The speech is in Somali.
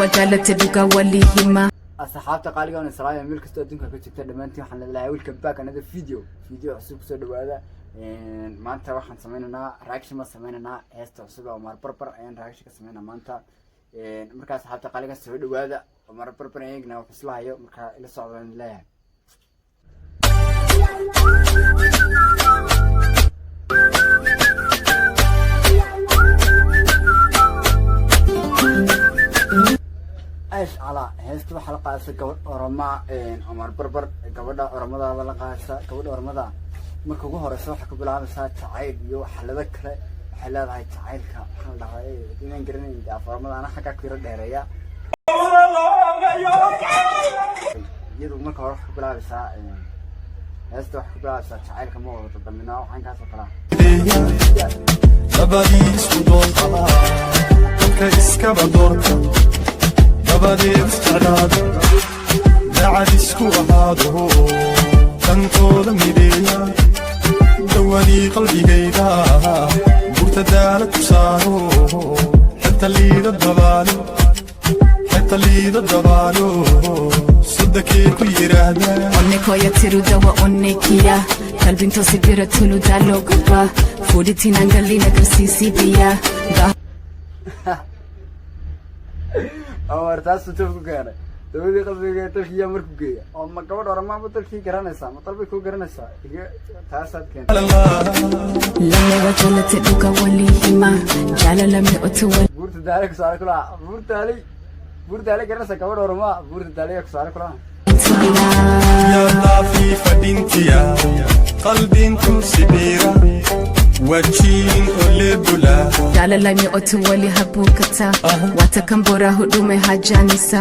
وجالت دوغا وليهما أصحابتا قالوا أنا صراحة ملك استوديو كنت دمانتي وحنا لا ويلكم باك أنا فيديو عصوب سو دوادا maanta waxaan sameynaa reaction ma sameynaa heesta cusub oo mar barbar ayaan reaction ka sameynaa maanta markaas xabta qaliga soo dhawaada oo mar barbar ayagna wax islaayo marka ila socdaan leeyahay ايش على heesta waxa la qaasay gabadh oroma mar barbar gabadha oromada la qaasay gabadha oromada marka ugu horeysa waxa ku bilaabaysaa jacayl iyo xalada kale waxa leedahay jacaylka waxaan dhahay inaan garanay afarmada ana xaga ku yara dheereeya iyadoo marka hore waxa ku bilaabaysaa heesta waxa ku bilaabaysaa jacaylka ma wada damina waxaan ka soo kala labadii isku doon qaba ka iska badoorta labadii istiraad dacad isku ahaado tankooda mideeya dawani qalbigayda burta daala tusaaro xata liida dabaalo sadakee ku yiraahda onnekoya tiruda wa onnekiya qalbinto sibira tulu dalo gaba fuditina ngalina karsisi biya awartaas tuufu gaara dawladii qalbiga dalkiya markuu geeyo oo ma gabadh oroma dalkii garanaysa ma dalbi ku garanaysa taasaad keentay lama wajlat duka walihima jala lam yu'tu burta daale ku saar kula burta daale garanaysa gabadh oroma burta daale ku saar kula ya lafi fadintiya qalbin tusbira wajin olebula jala lam yu'tu wali habukata watakambora hudume hajanisa